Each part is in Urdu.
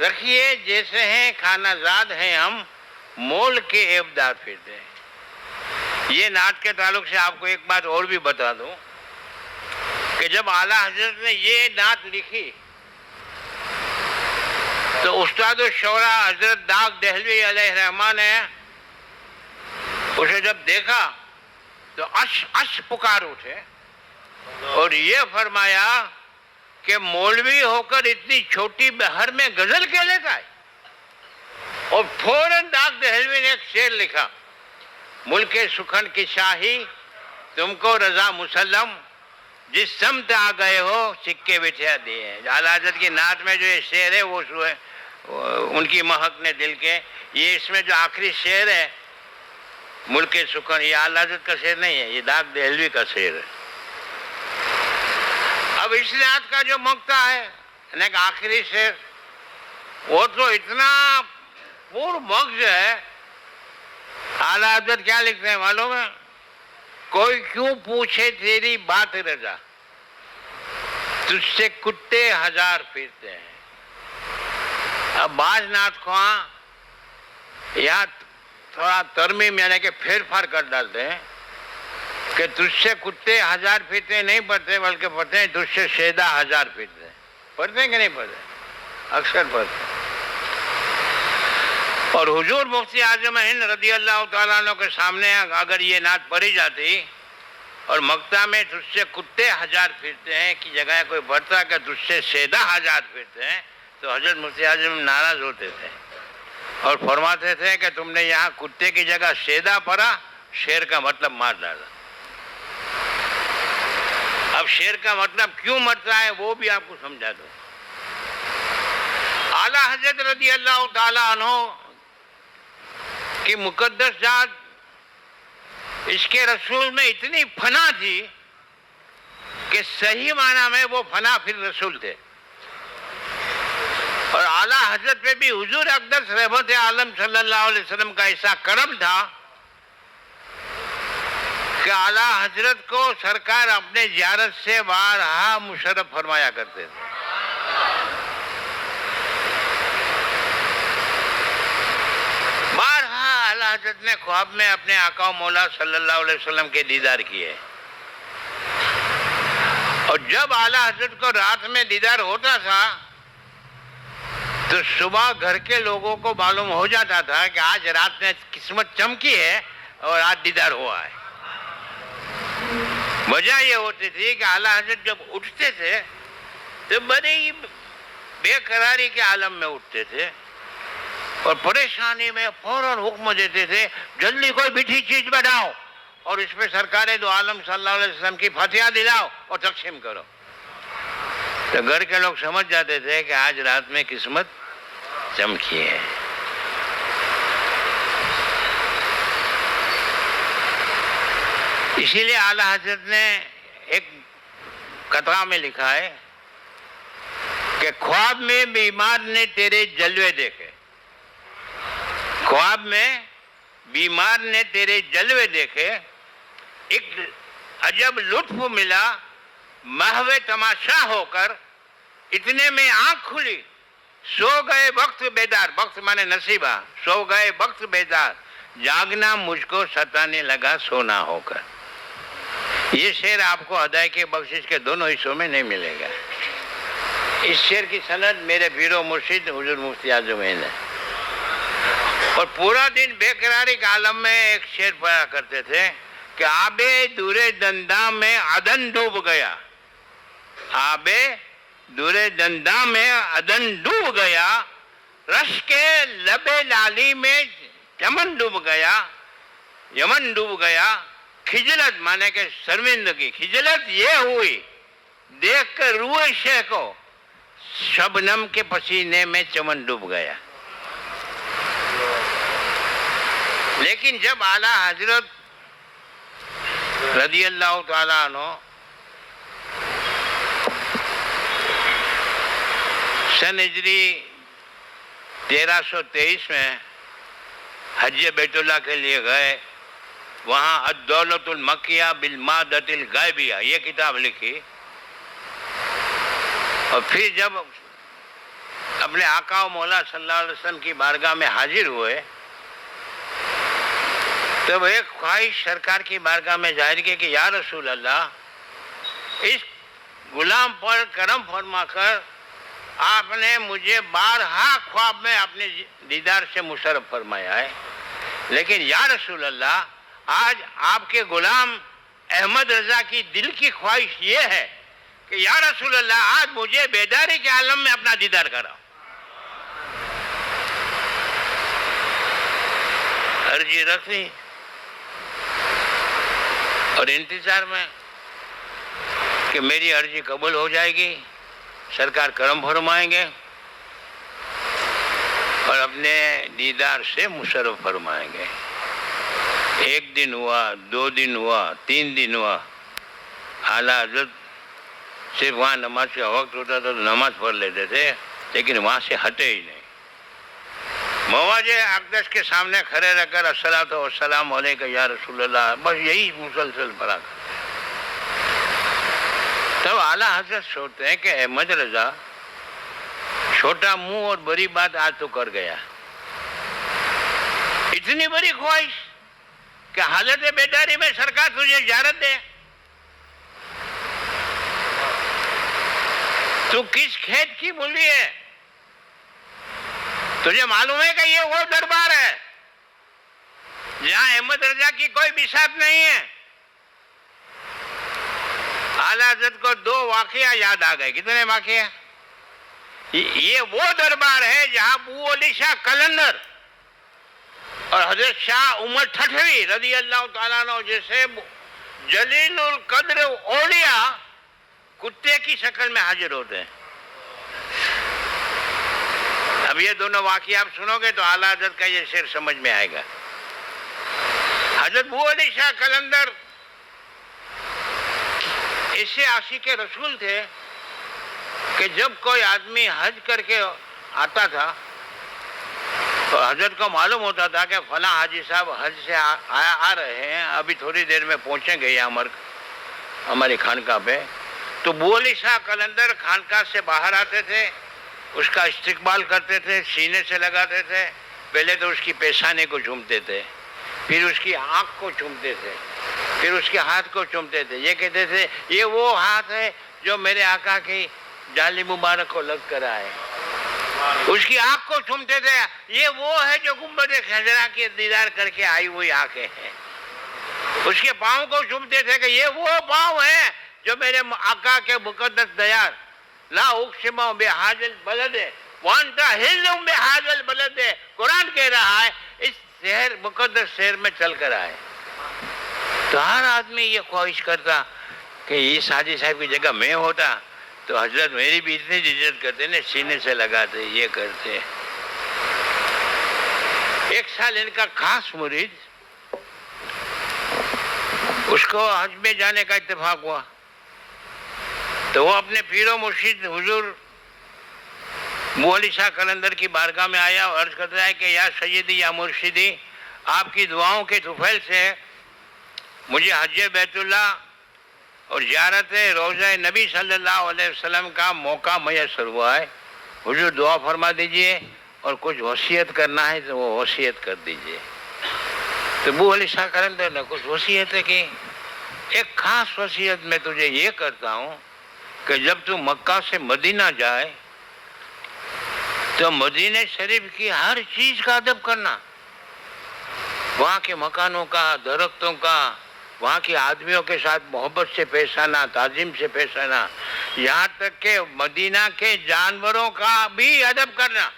رکھیے جیسے ہیں خانہ زاد ہیں ہم، مول کے عیبدار پھرتے ہیں۔ یہ نعت کے تعلق سے آپ کو ایک بات اور بھی بتا دوں کہ جب اعلیٰ حضرت نے یہ نعت لکھی تو استاد الشعراء حضرت داغ دہلوی علیہ الرحمٰن نے اسے جب دیکھا تو اش پکار اٹھے اور یہ فرمایا کہ مولوی ہو کر اتنی چھوٹی بہر میں غزل کہہ لیتا ہے۔ اور فوراً داغ دہلوی نے ایک شعر لکھا، ملک سکھن کی شاہی تم کو رضا مسلم، جس سمت آ گئے ہو سکے بٹھا دیے ہیں۔ اعلیٰ حضرت کی نعت میں جو یہ شعر ہے وہ ان کی مہک نے دل کے، یہ اس میں جو آخری شعر ہے ملک سکھن، یہ اعلیٰ حضرت کا شعر نہیں ہے، یہ داغ دہلوی کا شعر ہے۔ اب اس نعت کا جو مقطع ہے یعنی کہ آخری شعر، وہ تو اتنا پور مغز ہے۔ اعلیٰ حضرت کیا لکھتے ہیں معلوم ہے؟ کوئی کیوں پوچھے تیری بات رضا، تجھ سے کتے ہزار پھرتے ہیں۔ اب بعض نعت خواں یا تھوڑا ترمیم یعنی کہ پھیر پھار کر ڈالتے ہیں کہ تجھ سے کتے ہزار پھرتے نہیں پڑھتے، بلکہ پڑھتے ہیں تجھ سے شیدا ہزار پھرتے ہیں۔ پڑھتے ہیں کہ نہیں پڑھتے؟ اکثر پڑھتے ہیں۔ اور حضور مفتی اعظم ہند رضی اللہ تعالیٰ عنہ کے سامنے اگر یہ نعت پڑھی جاتی اور مقطع میں تجھ سے کتے ہزار پھرتے ہیں کی جگہ کوئی پڑھتا کہ تجھ سے شیدا ہزار پھرتے ہیں تو حضرت مفتی اعظم ناراض ہوتے تھے اور فرماتے تھے کہ تم نے یہاں کتے کی جگہ شیدا پڑھا، شیر کا مطلب مار ڈالا۔ اب شیر کا مطلب کیوں مرتا ہے وہ بھی آپ کو سمجھا دوں۔ اعلیٰ حضرت رضی اللہ تعالیٰ عنہ کی مقدس ذات اس کے رسول میں اتنی فنا تھی کہ صحیح معنی میں وہ فنا پھر رسول تھے۔ اور اعلیٰ حضرت پہ بھی حضور اقدس رحمت عالم صلی اللہ علیہ وسلم کا ایسا کرم تھا کہ اعلیٰ حضرت کو سرکار اپنے زیارت سے بارہا مشرف فرمایا کرتے تھے۔ بارہا اعلیٰ حضرت نے خواب میں اپنے آقا و مولا صلی اللہ علیہ وسلم کے دیدار کیے، اور جب اعلیٰ حضرت کو رات میں دیدار ہوتا تھا تو صبح گھر کے لوگوں کو معلوم ہو جاتا تھا کہ آج رات میں قسمت چمکی ہے اور آج دیدار ہوا ہے۔ وجہ یہ ہوتی تھی کہ اعلیٰ حضرت جب اٹھتے تھے تو بڑی بے قراری کے عالم میں اٹھتے تھے اور پریشانی میں فوراً حکم دیتے تھے جلدی کوئی میٹھی چیز بناؤ اور اس پہ سرکار دو عالم صلی اللہ علیہ وسلم کی فاتحہ دلاؤ اور تقسیم کرو۔ تو گھر کے لوگ سمجھ جاتے تھے کہ آج رات میں قسمت چمکی ہے۔ اسی لیے اعلیٰ حضرت نے ایک قطعہ میں لکھا ہے کہ خواب میں بیمار نے تیرے جلوے دیکھے، خواب میں بیمار نے تیرے جلوے دیکھے، ایک عجب لطف ملا محو تماشا ہو کر، اتنے میں آنکھ کھلی، سو گئے وقت بیدار، وقت مانے نصیبہ، سو گئے وقت بیدار، جاگنا مجھ کو ستانے لگا سونا ہو کر۔ یہ شعر آپ کو ادائیگی بخشش کے دونوں حصوں میں نہیں ملے گا۔ اس شعر کی سند میرے پیر و مرشد حضور مفتی اعظم ہند ہے، اور پورا دن بے قراری کے عالم میں ایک شعر پڑھا کرتے تھے کہ آبے دورے دنداں میں عدن ڈوب گیا، آبے دورے دنداں میں عدن ڈوب گیا، رش کے لبے لالی میں چمن ڈوب گیا، یمن ڈوب گیا، خجلت مانے کہ شرمندگی، خجلت یہ ہوئی دیکھ کر روئے شہ کو، شبنم کے پسینے میں چمن ڈوب گیا۔ لیکن جب اعلیٰ حضرت رضی اللہ تعالیٰ عنہ سن ہجری 1323 میں حج بیت اللہ کے لیے گئے، وہاں الدولت المکیہ بالمادۃ الغیبیہ یہ کتاب لکھی، اور پھر جب اپنے آقا و مولا صلی اللہ علیہ وسلم کی بارگاہ میں حاضر ہوئے تو وہ ایک خواہش سرکار کی بارگاہ میں ظاہر کی کہ یا رسول اللہ اس غلام پر کرم فرما کر آپ نے مجھے بارہا خواب میں اپنے دیدار سے مشرف فرمایا ہے، لیکن یا رسول اللہ آج آپ کے غلام احمد رضا کی دل کی خواہش یہ ہے کہ یا رسول اللہ آج مجھے بیداری کے عالم میں اپنا دیدار کراؤ۔ عرضی رکھ لی اور انتظار میں کہ میری عرضی قبول ہو جائے گی، سرکار کرم فرمائیں گے اور اپنے دیدار سے مشرف فرمائیں گے۔ ایک دن ہوا، 2 دن ہوا، 3 دن ہوا، اعلیٰ حضرت صرف وہاں نماز کا وقت ہوتا تھا تو نماز پڑھ لیتے تھے، لیکن وہاں سے ہٹے ہی نہیں۔ مواجہ اقدس کے سامنے کھڑے رہ کر الصلاۃ والسلام علیک یا رسول اللہ، بس یہی مسلسل پڑھا کر۔ تب اعلیٰ حضرت سوچتے ہیں کہ احمد رضا چھوٹا منہ اور بڑی بات آج تو کر گیا، اتنی بڑی خواہش کہ حالت بیداری میں سرکار تجھے اجازت دے، تو کس کھیت کی مولی ہے؟ تجھے معلوم ہے کہ یہ وہ دربار ہے جہاں احمد رضا کی کوئی بساط نہیں ہے۔ اعلیٰ حضرت کو 2 واقعہ یاد آ گئے۔ کتنے واقعہ؟ یہ وہ دربار ہے جہاں ابو علی شاہ قلندر اور حضرت شاہ عمر ٹھٹھوی رضی اللہ تعالیٰ عنہ جیسے جلیل القدر اولیاء کتے کی شکل میں حاضر ہوتے ہیں۔ اب یہ دونوں واقعہ آپ سنو گے تو اعلیٰ حضرت کا یہ شعر سمجھ میں آئے گا۔ حضرت ابو علی شاہ قلندر ایسے عاشق رسول تھے کہ جب کوئی آدمی حج کر کے آتا تھا تو حضرت کو معلوم ہوتا تھا کہ فلاں حاجی صاحب حج سے آ رہے ہیں، ابھی تھوڑی دیر میں پہنچیں گے یہاں ہماری خانقاہ پہ، تو ابو علی شاہ قلندر خانقاہ سے باہر آتے تھے، اس کا استقبال کرتے تھے، سینے سے لگاتے تھے، پہلے تو اس کی پیشانی کو چومتے تھے، پھر اس کی آنکھ کو چومتے تھے، پھر اس کے ہاتھ کو چومتے تھے، یہ کہتے تھے یہ وہ ہاتھ ہے جو میرے آقا کی جالی مبارک کو لگ کر آئے۔ اس کی آنکھ کو چومتے تھے، یہ وہ ہے جو گنبد خضرا کے دیدار کر کے آئی ہوئی آنکھیں ہیں۔ اس کے پاؤں کو چومتے تھے کہ یہ وہ پاؤں ہیں جو میرے آقا کے مقدس دیار لا اقسم بہذا البلد وانت حل بہذا البلد، قرآن کہہ رہا ہے اس شہر مقدس شہر میں چل کر آئے۔ تو ہر آدمی یہ خواہش کرتا کہ اس حاجی صاحب کی جگہ میں ہوتا تو حضرت میری بھی اتنی عزت کرتے نا، سینے سے لگاتے، یہ کرتے۔ ایک سال ان کا خاص مرید، اس کو حج میں جانے کا اتفاق ہوا تو وہ اپنے پیر و مرشد حضور ابو علی شاہ قلندر کی بارگاہ میں آیا اور عرض کرتا ہے کہ یا سیدی یا مرشدی، آپ کی دعاؤں کے طفیل سے مجھے حج بیت اللہ اور زیارت روضہ نبی صلی اللہ علیہ وسلم کا موقع میسر ہوا ہے، حضور دعا فرما دیجئے اور کچھ وصیت کرنا ہے تو وہ وصیت کر دیجئے۔ تو ابو علی شاہ قلندر نے کچھ وصیتیں کی۔ ایک خاص وصیت میں تجھے یہ کرتا ہوں کہ جب تو مکہ سے مدینہ جائے تو مدینہ شریف کی ہر چیز کا ادب کرنا، وہاں کے مکانوں کا، درختوں کا، وہاں کے آدمیوں کے ساتھ محبت سے پیش آنا، تعظیم سے پیش آنا، یہاں تک کہ مدینہ کے جانوروں کا بھی ادب کرنا۔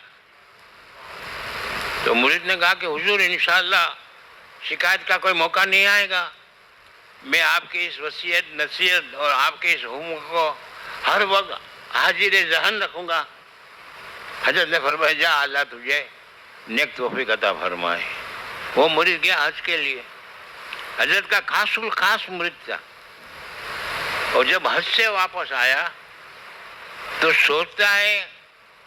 تو مرید نے کہا کہ حضور انشاءاللہ شکایت کا کوئی موقع نہیں آئے گا، میں آپ کی اس وصیت نصیحت اور آپ کے اس حکم کو ہر وقت حاضر ذہن رکھوں گا۔ حضرت نے فرمایا جا اللہ تجھے نیک توفیق عطا فرمائے۔ وہ مرید گیا حج کے لیے، حضرت کا خاص الخاص مرید تھا، اور جب حج سے واپس آیا تو سوچتا ہے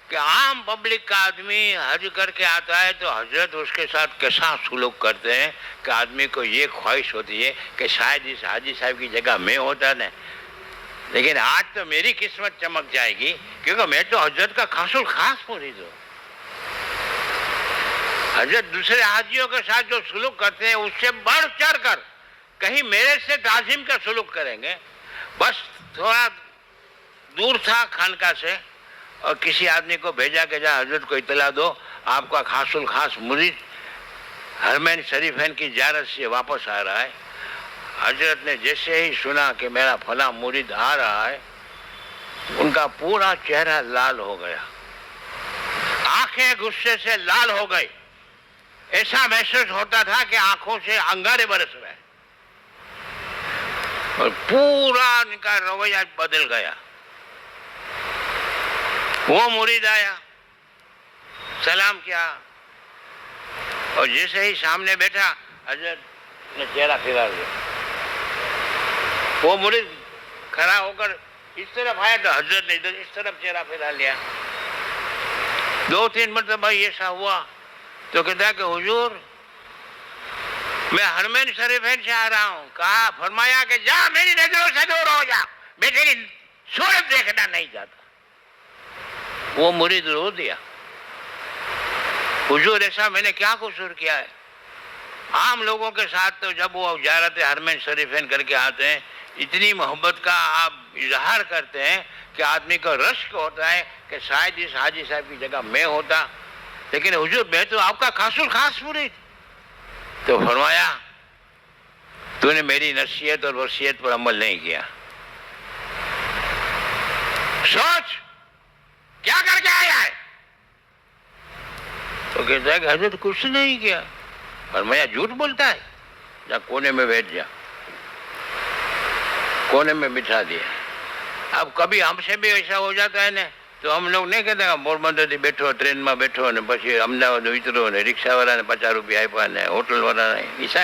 کہ عام پبلک کا آدمی حج کر کے آتا ہے تو حضرت اس کے ساتھ کیسا سلوک کرتے ہیں کہ آدمی کو یہ خواہش ہوتی ہے کہ شاید اس حاجی صاحب کی جگہ میں ہوتا نا، لیکن آج تو میری قسمت چمک جائے گی کیونکہ میں تو حضرت کا خاص الخاص مرید ہوں. حضرت دوسرے حاجیوں کے ساتھ جو سلوک کرتے ہیں اس سے بڑھ چڑھ کر کہیں میرے سے تعظیم کا سلوک کریں گے. بس تھوڑا دور تھا خانقاہ سے اور کسی آدمی کو بھیجا کہ جا حضرت کو اطلاع دو آپ کا خاص الخاص مرید حرمین شریفین کی زیارت سے واپس آ رہا ہے. حضرت نے جیسے ہی سنا کہ میرا فلاں مرید آ رہا ہے ان کا پورا چہرہ لال ہو گیا, آنکھیں غصے سے لال ہو گئی, ایسا محسوس ہوتا تھا کہ آنکھوں سے انگارے برس رہے اور پورا ان کا رویہ بدل گیا. وہ مرید آیا, سلام کیا اور جیسے ہی سامنے بیٹھا حضرت نے چہرہ پھیرا لیا. وہ مرید کھڑا ہو کر اس طرف آیا تو حضرت نے ادھر اس طرف چہرہ پھیرا لیا. 2-3 مرتبہ ایسا ہوا تو کہتا ہے کہ حضور میں حرمین شریفین سے آ رہا ہوں. کہا فرمایا کہ جا میری نظروں سے دور ہو جا, میں تیری صورت دیکھنا نہیں چاہتا. وہ مرید رو دیا, حضور ایسا میں نے کیا قصور کیا ہے؟ عام لوگوں کے ساتھ تو جب وہ زیارت حرمین شریفین کر کے آتے ہیں اتنی محبت کا آپ اظہار کرتے ہیں کہ آدمی کو رشک ہوتا ہے کہ شاید اس حاجی صاحب کی جگہ میں ہوتا, لیکن حضور میں تو آپ کا خاص الخاص مرید. تو فرمایا تو نے میری نصیحت اور وصیت پر عمل نہیں کیا. سوچ کیا کر کے آیا ہے؟ تو کہتا ہے کہ حضرت کچھ نہیں کیا. فرمایا جھوٹ بولتا ہے, جا کونے میں بیٹھ جا. کونے میں بٹھا دیا. اب کبھی ہم سے بھی ایسا ہو جاتا ہے نا تو ہم لوگ نہیں کہتے પોરબંદર થી બેઠો ટ્રેનમાં બેઠો ને પછી અમદાવાદ ઉતરો ને રિક્ષાવાળાને 50 રૂપિયા આપ્યા ને હોટલવાળાને ઈસા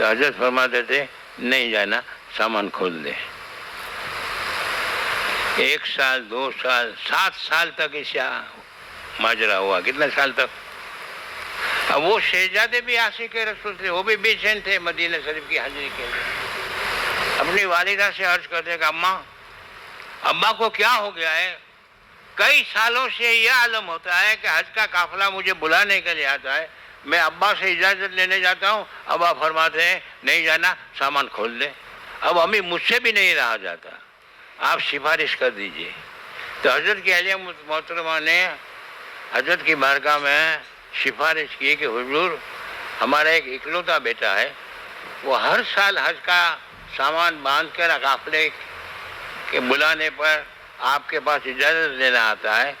تو حضرت فرماتے تھے نہیں جانا، سامان کھول دے۔ 1 سال 2 سال 7 سال تک ایسا ماجرا ہوا۔ کتنے سال تک؟ اب وہ شہزادے بھی عاشق رسول تھے، وہ بھی بے چین تھے مدینہ شریف کی حاضری کے لیے۔ اپنی والدہ سے عرض کرتے کہ اماں کو کیا ہو گیا ہے؟ کئی سالوں سے یہ عالم ہوتا ہے کہ حج کا قافلہ مجھے بلانے کے لیے آتا ہے، میں ابا سے اجازت لینے جاتا ہوں، ابا فرماتے ہیں نہیں جانا، سامان کھول دے۔ اب امی مجھ سے بھی نہیں رہا جاتا، آپ سفارش کر دیجئے۔ تو حضرت کی اہلیہ محترمہ نے حضرت کی بارگاہ میں سفارش کی کہ حضور ہمارا ایک اکلوتا بیٹا ہے، وہ ہر سال حج کا سامان باندھ کر قافلے کے بلانے پر آپ کے پاس اجازت لینا آتا ہے،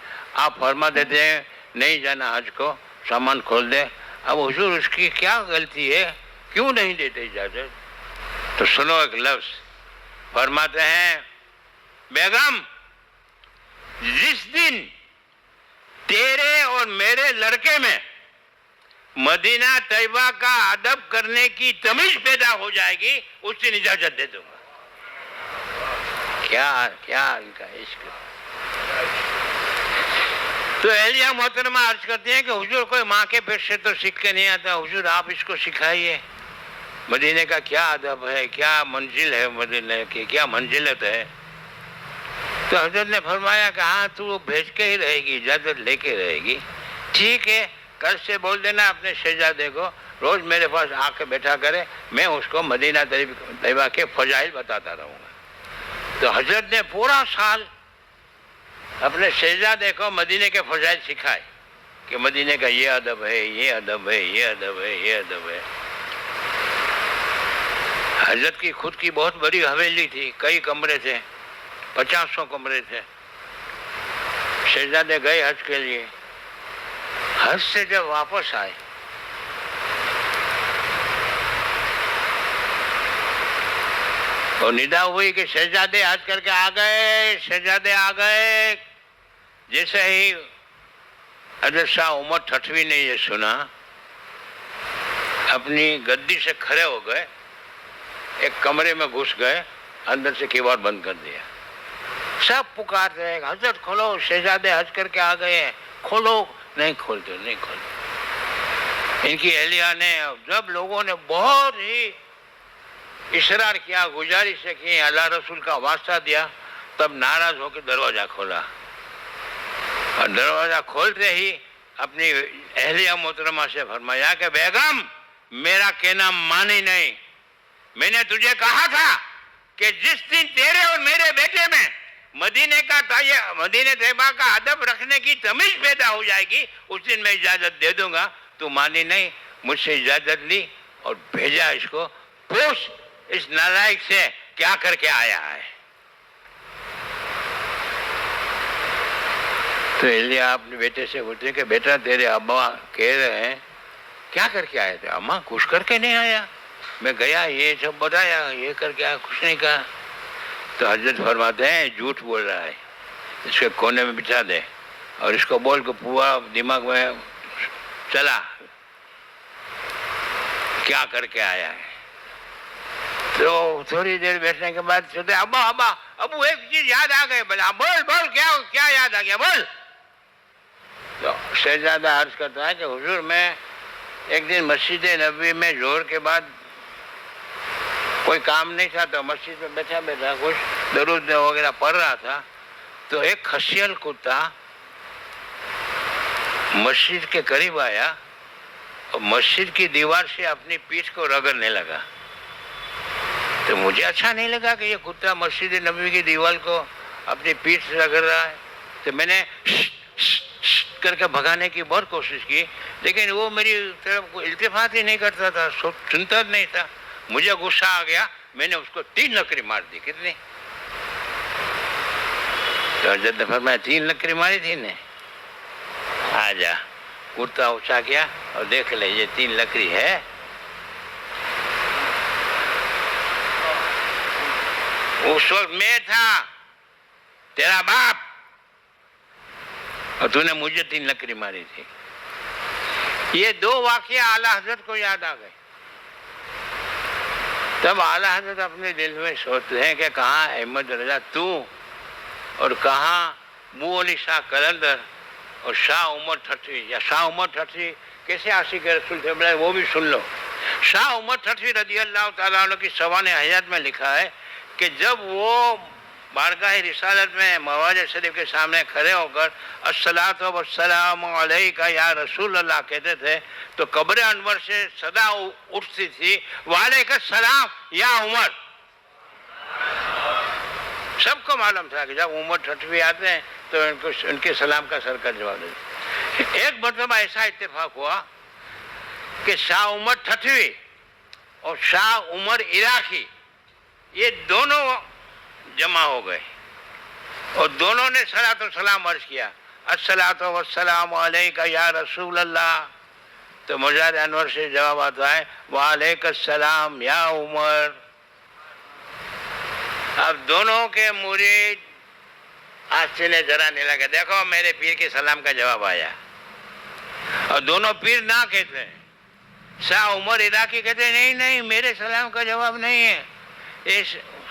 آپ فرما دیتے ہیں نہیں جانا حج کو، سامان کھول دے۔ اب حضور اس کی کیا غلطی ہے، کیوں نہیں دیتے اجازت؟ تو سنو ایک لفظ فرماتے ہیں بیگم جس دن تیرے اور میرے لڑکے میں مدینہ طیبہ کا ادب کرنے کی تمیز پیدا ہو جائے گی اس دن اجازت دے دوں گا۔ کیا ان کا عشق۔ تو اہلیہ محترمہ عرض کرتی ہیں کہ حضور کوئی ماں کے پیٹ سے تو سیکھ کے نہیں آتا، حضور آپ اس کو سکھائیے مدینے کا کیا ادب ہے، کیا منزل ہے، مدینے کی کیا منزلت ہے۔ تو حضرت نے فرمایا کہ ہاں تو بھیج کے ہی رہے گی، اجازت لے کے رہے گی، ٹھیک ہے، کل سے بول دینا اپنے شہزادے کو روز میرے پاس آ کے بیٹھا کرے، میں اس کو مدینہ طیبہ کے فضائل بتاتا رہوں گا۔ تو حضرت نے پورا سال اپنے شہزادے کو مدینے کے فضائل سکھائے کہ مدینے کا یہ ادب ہے، یہ ادب ہے، یہ ادب ہے، یہ ادب ہے۔ حضرت کی خود کی بہت بڑی حویلی تھی، کئی کمرے تھے، 50 کمرے تھے۔ شہزادے گئے حج کے لیے، حج سے جب واپس آئے اور ندا ہوئی کہ شہزادے حج کر کے آ گئے، شہزادے آ گئے، جیسے ہی حضرت شاہ عمر ٹھٹوی نے یہ سنا اپنی گدی سے کھڑے ہو گئے، ایک کمرے میں گھس گئے، اندر سے کیوار بند کر دیا۔ سب پکار رہے حضرت کھولو، شہزادے حج کر کے آ گئے ہیں، کھولو، نہیں کھولتے، نہیں کھولتے۔ ان کی اہلیہ نے جب لوگوں نے بہت ہی اصرار کیا، گزارش کی، اللہ رسول کا واسطہ دیا، تب ناراض ہو کے دروازہ کھولا، اور دروازہ کھولتے ہی اپنی اہلیہ محترمہ سے فرمایا کہ بیگم میرا کہنا مانی نہیں، میں نے تجھے کہا تھا کہ جس دن تیرے اور میرے بیٹے میں مدینہ طیبہ کا ادب رکھنے کی تمیز پیدا ہو جائے گی اس دن میں اجازت دے دوں گا، تو مانی نہیں، مجھ سے اجازت لی اور بھیجا اس کو، پوچھ اس نالائق سے کیا کر کے آیا ہے۔ تو اہلیہ اپنے بیٹے سے بولتے ہیں کہ بیٹا تیرے ابا کہہ رہے ہیں کیا کر کے آئے تھے؟ اماں کچھ کر کے نہیں آیا، میں گیا یہ سب بتایا، یہ کر کے آیا، کچھ نہیں کہا۔ تو حضرت فرماتے ہیں جھوٹ بول رہا ہے، اس کے کونے میں بٹھا دے اور اس کو بول کے پورا دماغ میں چلا کیا کر کے آیا ہے۔ تو تھوڑی دیر بیٹھنے کے بعد سوچتے ابو ایک چیز یاد آ گئی، بولا بول کیا یاد آ گیا بول۔ تو شہزادہ عرض کرتا ہے کہ حضور میں ایک دن مسجد نبوی میں ظہر کے بعد کوئی کام نہیں تھا تو مسجد میں بیٹھا کچھ درود وغیرہ پڑھ رہا تھا، تو ایک خصیل کتا مسجد کے قریب آیا اور مسجد کی دیوار سے اپنی پیٹھ کو رگڑنے لگا۔ تو مجھے اچھا نہیں لگا کہ یہ کتا مسجد نبوی کی دیوار کو اپنی پیٹھ سے رگڑ رہا ہے، تو میں نے کر کے بھگانے کی بہت کوشش کی، لیکن وہ میری طرف کو التفات ہی نہیں کرتا تھا، سنتا نہیں تھا۔ مجھے غصہ آ گیا، میں نے اس کو 3 لکڑی مار دی۔ کتنی؟ تو حضرت نے فرمایا 3 لکڑی ماری تھی نے، آ جا۔ کرتا اونچا کیا اور دیکھ لے یہ 3 لکڑی ہے۔ اس وقت میں تھا تیرا باپ اور تو نے مجھے 3 لکڑی ماری تھی۔ یہ 2 واقعہ اعلیٰ حضرت کو یاد آ گئے۔ تب اعلیٰ حضرت اپنے دل میں سوچتے ہیں کہ کہاں احمد رضا تو اور کہاں بو علی شاہ قلندر اور شاہ عمر ٹھٹوی. یا شاہ عمر ٹھٹوی کیسے عاشق رسول تھے بولے وہ بھی سن لو. شاہ عمر ٹھٹوی رضی اللہ تعالیٰ عنہ کی سوانح حیات میں لکھا ہے کہ جب وہ بارگاہ رسالت میں مواجہ شریف کے سامنے کھڑے ہو کر الصلاۃ والسلام علیکہ یا رسول اللہ کہتے تھے تو قبر انور سے صدا اٹھتی تھی وعلیکم السلام یا عمر. سب کو معلوم تھا کہ جب عمر ٹھٹوی آتے ہیں تو ان کے سلام کا سرکار جواب دیتے. ایک مرتبہ ایسا اتفاق ہوا کہ شاہ عمر ٹھٹوی اور شاہ عمر عراقی یہ دونوں جمع ہو گئے اور دونوں نے صلاۃ والسلام عرض کیا الصلاۃ والسلام علیکہ یا رسول اللہ. تو مزار انور سے جواب آتا ہے وعلیکم السلام یا عمر. اب دونوں کے مرید آج نے ذرا نہیں لگا دیکھو میرے پیر کے سلام کا جواب آیا. اور دونوں پیر نہ کہتے ہیں. شاہ عمر عراقی کہتے ہیں نہیں نہیں میرے سلام کا جواب نہیں ہے یہ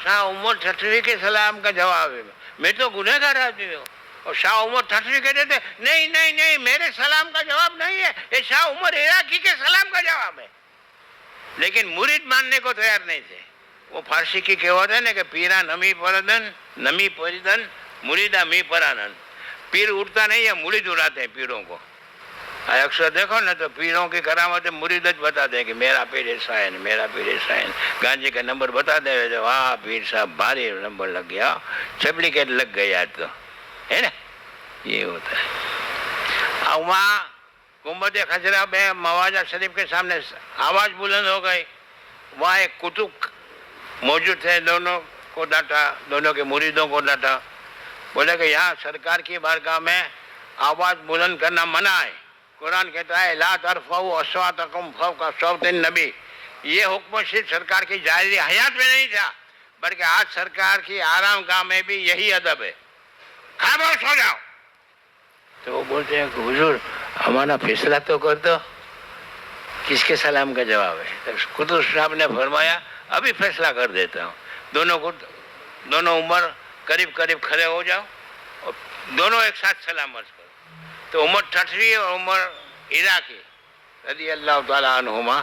شاہ عمر ٹھٹوی کے سلام کا جواب ہے میں تو گنہگار آدمی ہوں. اور شاہ عمر ٹھٹوی کہتے تھے نہیں نہیں نہیں میرے سلام کا جواب نہیں ہے یہ شاہ عمر عراقی کے سلام کا جواب ہے. لیکن مرید ماننے کو تیار نہیں تھے. وہ فارسی کی کہوت ہے نا کہ پیرا نمی پریدن مریدہ می پرانن. پیر اٹھتا نہیں ہے مرید اڑاتے ہیں پیروں کو. اکثر دیکھو نا تو پیروں کی کرامت مرید بتا دیں کہ میرا پیر ایسا ہے میرا پیر ایسا ہے. گانجے کا نمبر بتا دے واہ پیر صاحب بھاری نمبر لگ گیا سپلیکیٹ لگ گئی آج تو ہے نا یہ ہوتا ہے. اب وہاں گنبد خضرا میں مواجہ شریف کے سامنے آواز بلند ہو گئی. وہاں ایک کتب موجود تھے دونوں کو ڈانٹا دونوں کے مریدوں کو ڈانٹا. بولے کہ یہاں سرکار کی بارگاہ میں آواز بلند کرنا منع ہے. قرآن کہتا ہے لا ترفعوا اصواتکم فوق صوت النبی. یہ حکم صرف سرکار کی ظاہری حیات میں نہیں تھا بلکہ آج سرکار کی آرام گاہ میں بھی یہی ادب ہے. خاموش ہو جاؤ. تو وہ بولتے ہیں کہ حضور ہمارا فیصلہ تو کر دو کس کے سلام کا جواب ہے. قدس صاحب نے فرمایا ابھی فیصلہ کر دیتا ہوں. دونوں عمر قریب قریب کھڑے ہو جاؤ اور دونوں ایک ساتھ سلام عرض کرو. تو عمر ٹھٹوی اور عمر عراقی رضی اللہ تعالیٰ عنہما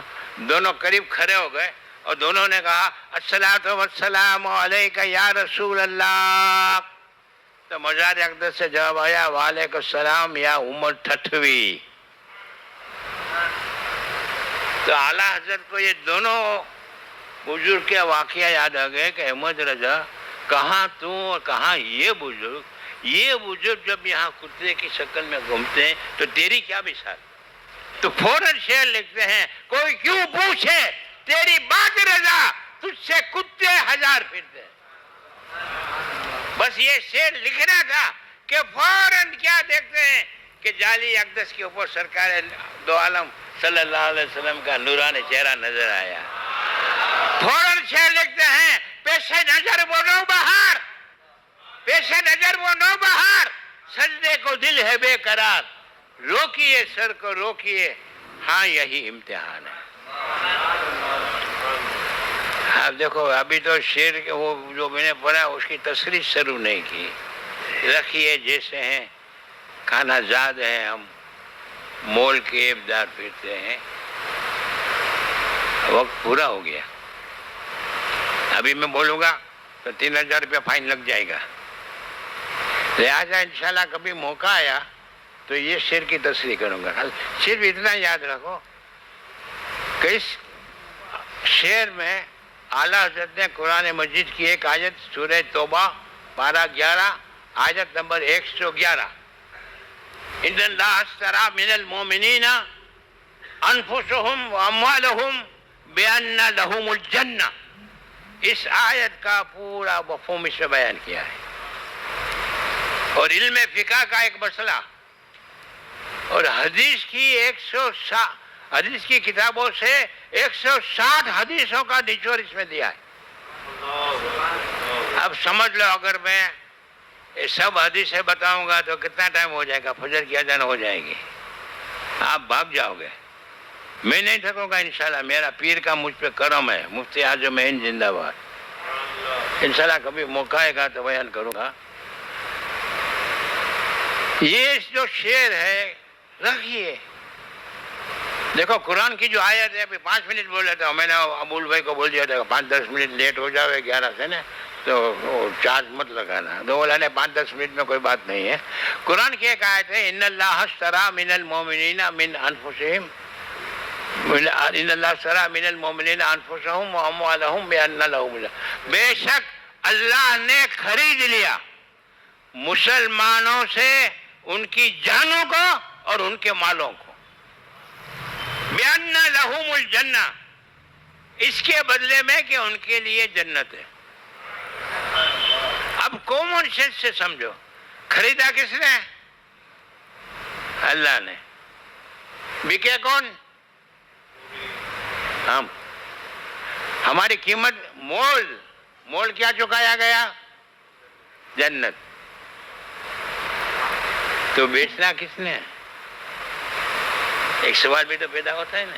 دونوں قریب کھڑے ہو گئے اور دونوں نے کہا الصلاۃ والسلام علیکہ یا رسول اللہ. تو مزار اقدس سے جواب آیا وعلیکم السلام یا عمر ٹھٹوی. تو اعلیٰ حضرت کو یہ دونوں بزرگ کے واقعہ یاد آ گئے کہ احمد رضا کہاں تو اور کہاں یہ بزرگ جب یہاں کتے کی شکل میں گھومتے ہیں تو تیری کیا مثال. تو فوراً شعر لکھتے ہیں کوئی کیوں پوچھے تیری بات رضا تجھ سے کتے ہزار پھرتے ہیں. بس یہ شعر لکھنا تھا کہ فوراً کیا دیکھتے ہیں کہ جعلی اقدس کے اوپر سرکار دو عالم صلی اللہ علیہ وسلم کا نورانی چہرہ نظر آیا. فوراً شعر لکھتے ہیں پیش نظر وہ نو بہار سجدے کو دل ہے بے قرار روکیے سر کو روکیے ہاں یہی امتحان ہے. اب دیکھو ابھی تو شعر وہ جو میں نے پڑھا اس کی تصریح شروع نہیں کی. رکھیے جیسے ہیں کھانا زاد ہے ہم مول کے ابدار پھرتے ہیں. وقت پورا ہو گیا. ابھی میں بولوں گا تو 3000 روپیہ فائن لگ جائے گا. لہٰذا انشاءاللہ کبھی موقع آیا تو یہ شعر کی تصریح کروں گا. صرف اتنا یاد رکھو کہ اس شعر میں اعلیٰ حضرت نے قرآن مجید کی ایک آیت سورہ توبہ 12-11 آیت نمبر 111 ان اللہ اشتری من المؤمنین انفسهم واموالهم بان لهم الجنہ اس آیت کا پورا مفہوم اس میں بیان کیا ہے. اور علم فقہ کا ایک مسئلہ اور حدیث کی کتابوں سے 160 حدیثوں کا نچوڑ اس میں دیا ہے. اب سمجھ لو اگر میں یہ سب حدیثیں بتاؤں گا تو کتنا ٹائم ہو جائے گا. فجر کی اذان ہو جائے گی آپ بھاگ جاؤ گے. میں نہیں تھکوں گا انشاءاللہ. میرا پیر کا مجھ پہ کرم ہے. مفتی اعظم ہند زندہ باد. انشاءاللہ کبھی موقع آئے گا تو بیان کروں گا. یہ جو شعر ہے رکھیے. دیکھو قرآن کی جو آیت ہے. ابھی 5 منٹ بول لیتا ہوں. میں نے ابول بھائی کو بول دیا تھا 5-10 منٹ لیٹ ہو جاوے 11 سے نا تو چارج مت لگانا. تو بولا نہیں 5-10 منٹ میں کوئی بات نہیں ہے. قرآن کی ایک آیت ہے ان اللہ اشتری من المؤمنین من انفسہم ان اللہ اشتری من المؤمنین انفسہم واموالہم بان لہم الجنہ. بے شک اللہ نے خرید لیا مسلمانوں سے ان کی جانوں کو اور ان کے مالوں کو. بِأَنَّ لَهُمُ الْجَنَّةِ اس کے بدلے میں کہ ان کے لیے جنت ہے. اب کامن سینس سے سمجھو. خریدا کس نے؟ اللہ نے. بکے کون؟ ہم. ہماری قیمت مول کیا چکایا گیا؟ جنت. تو بیچنا کس نے؟ ایک سوال بھی تو پیدا ہوتا ہے نا.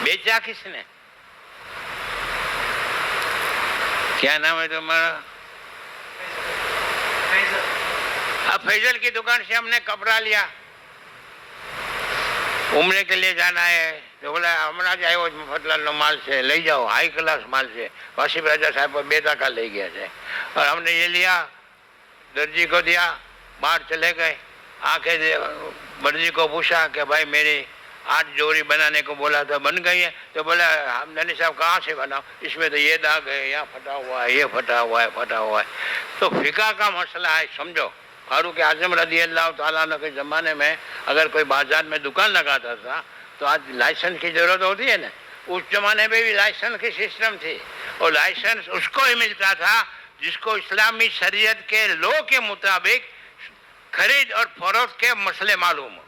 بیچا کس نے؟ کیا نام ہے تمہارا؟ اب فیصل کی دکان سے ہم نے کپڑا لیا. عمرے کے لیے جانا ہے تو بولا ہمارا جائے وہ فتح مال سے لے جاؤ. ہائی کلاس مال سے واسف راجہ صاحب کو بیٹا کا لے گیا جائے. اور ہم نے یہ لیا درجی کو دیا. باہر چلے گئے. آ کے درجی کو پوچھا کہ بھائی میری 8 جوڑی بنانے کو بولا تھا بن گئی ہے. تو بولا نانی صاحب کہاں سے بناؤ؟ اس میں تو یہ داغ ہے یہاں پھٹا ہوا ہے یہ پھٹا ہوا ہے پھٹا ہوا ہے. تو فقہ کا مسئلہ ہے. سمجھو فاروق اعظم رضی اللہ تعالیٰ عنہ کے زمانے میں اگر کوئی بازار میں دکان لگاتا تھا تو آج لائسنس کی ضرورت ہوتی ہے نا. اس زمانے میں بھی لائسنس کی سسٹم تھی. اور لائسنس اس کو ہی ملتا تھا جس کو اسلامی شریعت کے لو کے مطابق خرید اور فروخت کے مسئلے معلوم ہو.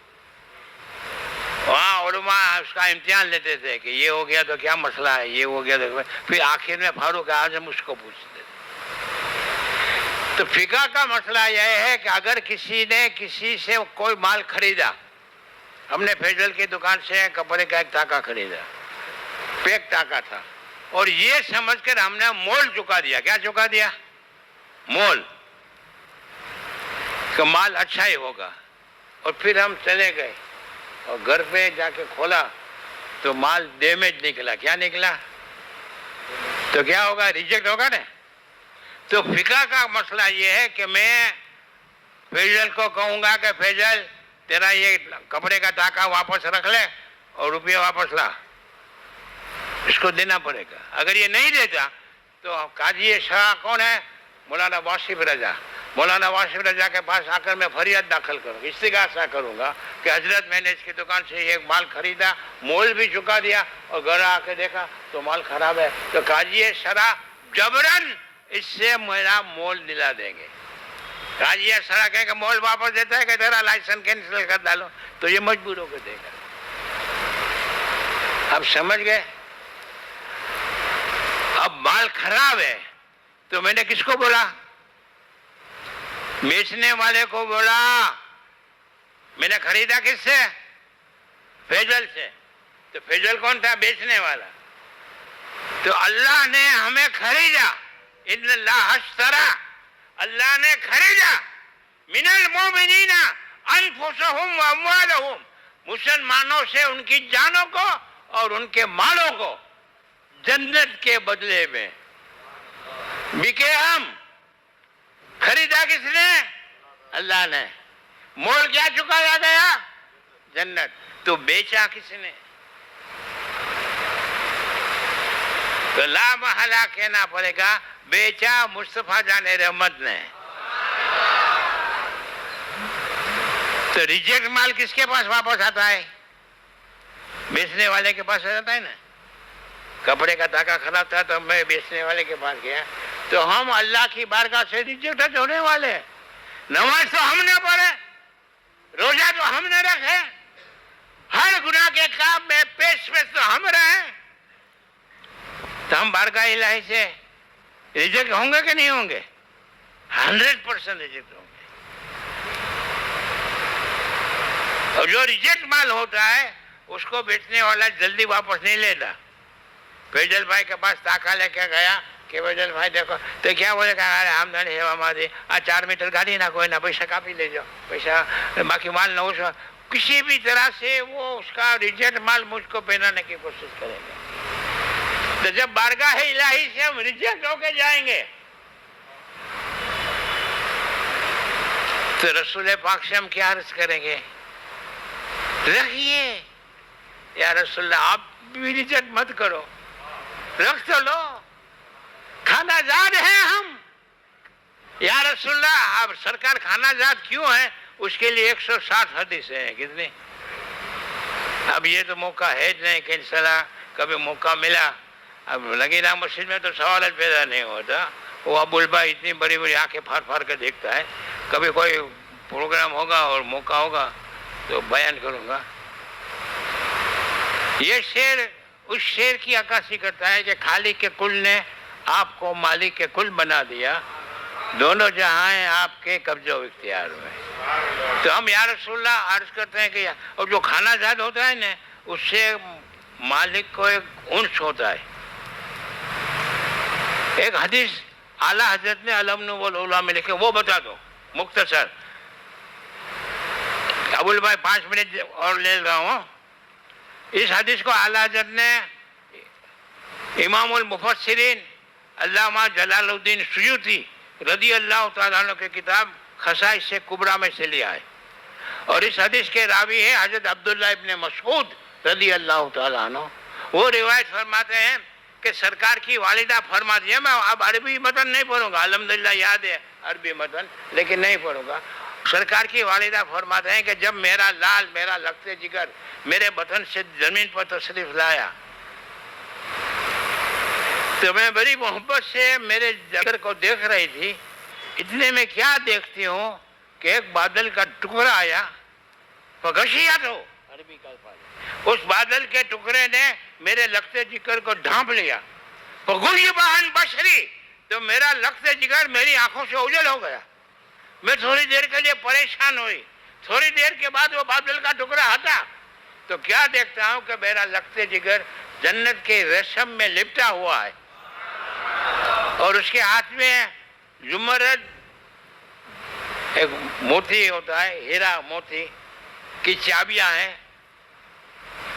وہاں علماء اس کا امتحان لیتے تھے کہ یہ ہو گیا تو کیا مسئلہ ہے, یہ ہو گیا تو پھر آخر میں فاروق اعظم اس کو پوچھتے تھے. تو فقہ کا مسئلہ یہ ہے کہ اگر کسی نے کسی سے کوئی مال خریدا, ہم نے فیصل کی دکان سے کپڑے کا ایک ٹاکا خریدا, پیک ٹاکا تھا, اور یہ سمجھ کر ہم نے مول چکا دیا. کیا چکا دیا؟ مول, کہ مال اچھا ہی ہوگا. اور پھر ہم چلے گئے اور گھر پہ جا کے کھولا تو مال ڈیمیج نکلا. کیا نکلا؟ تو کیا ہوگا؟ ریجیکٹ ہوگا نا. تو فقہ کا مسئلہ یہ ہے کہ میں فیصل کو کہوں گا کہ فیصل تیرا یہ کپڑے کا ٹاکا واپس رکھ لے اور روپیہ واپس لا, اس کو دینا پڑے گا. اگر یہ نہیں دیتا تو قاضی شرع کون ہے؟ مولانا واصف رضا. مولانا واصف رضا کے پاس آ کر میں فریاد داخل کروں گا, استغاثہ کروں گا کہ حضرت میں نے اس کی دکان سے ایک مال خریدا, مول بھی چکا دیا, اور گھر آ کے دیکھا تو مال خراب ہے. تو قاضی شرع جبراً اس سے میرا مول دلا دیں گے. قاضی شرع کہیں کہ مول واپس دیتا ہے کہ تیرا لائسنس کینسل کر ڈالو, تو یہ مجبور ہو کے دے گا. اب سمجھ گئے؟ اب مال خراب ہے تو میں نے کس کو بولا؟ بیچنے والے کو بولا. میں نے خریدا کس سے؟ فیصل سے. تو فیصل کون تھا؟ بیچنے والا. تو اللہ نے ہمیں خریدا. ان اللہ اشتری, اللہ نے خریدا من المؤمنین انفسہم واموالہم, مسلمانوں سے ان کی جانوں کو اور ان کے مالوں کو جنت کے بدلے میں. بکے ہم. خریدا کس نے؟ اللہ نے. مول کیا چکایا گیا؟ جنت. تو بیچا کس نے؟ تو لا محالہ کہنا پڑے گا بیچا مصطفیٰ جان رحمت نے. تو ریجیکٹ مال کس کے پاس واپس آتا ہے؟ بیچنے والے کے پاس آتا ہے نا. کپڑے کا ٹاکا خراب تھا تو میں بیچنے والے کے پاس گیا, تو ہم اللہ کی بارگاہ سے ریجیکٹ ہونے والے ہیں. نماز تو ہم نے پڑھے, روزہ تو ہم نے رکھے, ہر گناہ کے کام میں پیش تو ہم رہے, تو ہم بارگاہ الہی سے ریجیکٹ ہوں گے کہ نہیں ہوں گے؟ 100% ریجیکٹ ہوں گے. اور جو ریجیکٹ مال ہوتا ہے اس کو بیچنے والا جلدی واپس نہیں لیتا. فیضل بھائی کے پاس تاکہ لے کے گیا کہ فیضل بھائی دیکھو تو کیا بولے کہ آمدنی ہے ہماری 4 میٹر گاڑی نہ کوئی نہ پیسہ کافی لے جاؤ پیسہ باقی مال نہ اس کسی بھی طرح سے وہ اس کا ریجیکٹ مال مجھ کو پہنانے کی کوشش کریں گے. تو جب بارگاہ الہی سے ہم ریجیکٹ ہو کے جائیں گے تو رسول پاک سے ہم کیا عرض کریں گے؟ رکھیے یا رسول اللہ آپ بھی ریجیکٹ مت کرو, رکھ تو لو, کھانا زاد ہیں ہم. یا رسول اللہ آپ سرکار کھانا زاد کیوں ہے؟ اس کے لیے 160 حدیثیں ہیں. کتنی؟ اب یہ تو موقع ہے نہیں کہ انشاءاللہ کبھی موقع ملا. اب لگینا مسجد میں تو سوال پیدا نہیں ہوتا. وہ ابو البھائی اتنی بڑی بڑی آنکھیں پھاڑ پھاڑ کے دیکھتا ہے. کبھی کوئی پروگرام ہوگا اور موقع ہوگا تو بیان کروں گا. یہ شعر اس شعر کی عکاسی کرتا ہے کہ خالق کے کل نے آپ کو مالک کے کل بنا دیا, دونوں جہاں آپ کے قبضہ و اختیار میں. تو ہم یا رسول اللہ عرض کرتے ہیں کہ اور جو کھانا زاد ہوتا ہے نا اس سے مالک کو ایک انس ہوتا ہے. ایک حدیث اعلیٰ حضرت نے علم والعلا میں لکھے, وہ بتا دو مختصر. ابو بھائی 5 منٹ اور لے رہا ہوں. اس حدیث کو اعلیٰ حضرت نے امام المفسرین علامہ جلال الدین سیوطی رضی اللہ تعالیٰ عنہ کی کتاب خصائص کبریٰ میں سے لیا ہے. اور اس حدیث کے راوی ہیں حضرت عبداللہ ابن مسعود رضی اللہ تعالیٰ عنہ. وہ روایت فرماتے ہیں کہ سرکار کی والدہ فرماتی ہے, میں اب عربی متن نہیں پڑھوں گا, الحمدللہ یاد ہے عربی متن لیکن نہیں پڑھوں گا. سرکار کی والدہ فرماتے ہیں کہ جب میرا لال میرا لخت جگر میرے وطن سے زمین پر تشریف لایا تو میں بڑی محبت سے میرے جگر کو دیکھ رہی تھی. اتنے میں کیا دیکھتی ہوں کہ ایک بادل کا ٹکڑا آیا, فغشیت ہو عربی کا الفاظ, اس بادل کے ٹکڑے نے میرے لخت جگر کو ڈھانپ لیا. فغیب عن بصری, تو میرا لخت جگر میری آنکھوں سے اوجھل ہو گیا. میں تھوڑی دیر کے لیے پریشان ہوئی. تھوڑی دیر کے بعد وہ بادل کا ٹکڑا ہٹا تو کیا دیکھتا ہوں کہ میرا لخت جگر جنت کے ریشم میں لپٹا ہوا ہے اور اس کے ہاتھ میں زمرد ایک موتی ہوتا ہے, ہیرا موتی کی چابیاں ہیں.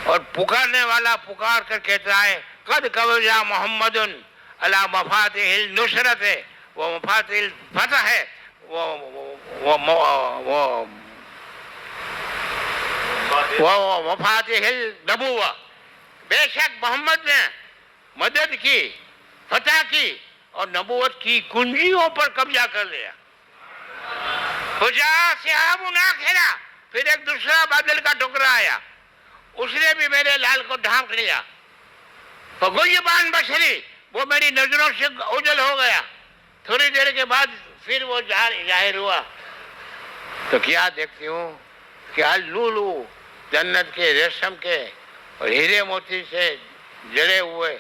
اور پکارنے والا پکار کر کہتا ہے قد قبض محمد علی مفاتیح النصرت ہے, وہ مفاتیح الفتح ہے, وہ مفاتیح النبوہ. بے شک محمد نے مدد کی, فتح کی اور نبوت کی کنجیوں پر قبضہ کر لیا. فجاء سحاب آخرہ, پھر ایک دوسرا بادل کا ٹکڑا آیا, اس نے بھی میرے لال کو ڈھانپ لیا. فغیب عن بصری, وہ میری نظروں سے اوجھل ہو گیا. تھوڑی دیر کے بعد پھر وہ ظاہر ہوا تو کیا دیکھتی ہوں کہ اللولو جنت کے ریشم کے اور ہیرے موتی سے جڑے ہوئے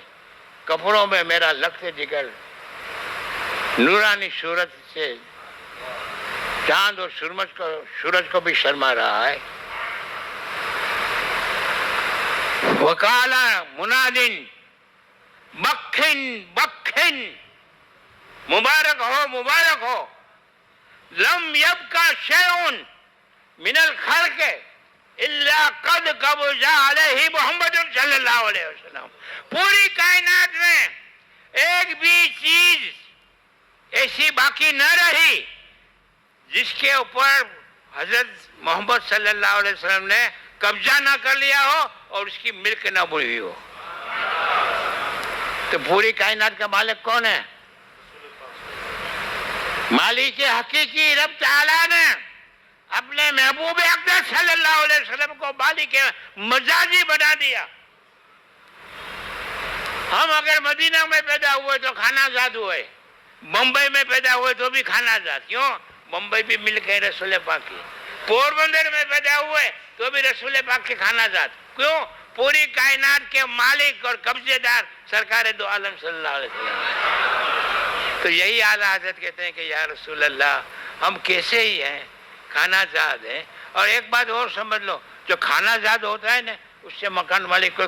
کپڑوں میں میرا لخت جگر نورانی صورت سے چاند اور سورج کو بھی شرما رہا ہے. وقال منادن بکھن بکھن, مبارک ہو مبارک ہو, لم یبقى شیء من الخلق الا قد قبض علیہ محمد صلی اللہ علیہ وسلم. پوری کائنات میں ایک بھی چیز ایسی باقی نہ رہی جس کے اوپر حضرت محمد صلی اللہ علیہ وسلم نے قبضہ نہ کر لیا ہو اور اس کی ملک نہ بڑھی ہو. تو پوری کائنات کا مالک کون ہے؟ مالک حقیقی رب تعالیٰ نے اپنے محبوب اقدس صلی اللہ علیہ وسلم کو مالک مزاجی بنا دیا. ہم اگر مدینہ میں پیدا ہوئے تو کھانا زاد ہوئے, ممبئی میں پیدا ہوئے تو بھی کھانا زاد. کیوں؟ ممبئی بھی مل گئے رسول پاک کی. پوربندر میں پیدا ہوئے تو بھی رسول پاک کے کھانا زاد. کیوں؟ پوری کائنات کے مالک اور قبضے دار سرکار دو عالم صلی اللہ علیہ وسلم. تو یہی اعلیٰ حضرت کہتے ہیں کہ یا رسول اللہ ہم کیسے ہی ہیں, کھانا زاد ہیں. اور ایک بات اور سمجھ لو, جو کھانا زاد ہوتا ہے نا اس سے મકાન માલિક કોઈ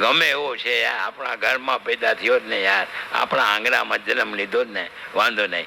ગમે એવો છે યાર, આપણા ઘરમાં પેદા થયો જ ને યાર, આપણા આંગણામાં જન્મ લીધો જ ને, વાંધો નહીં.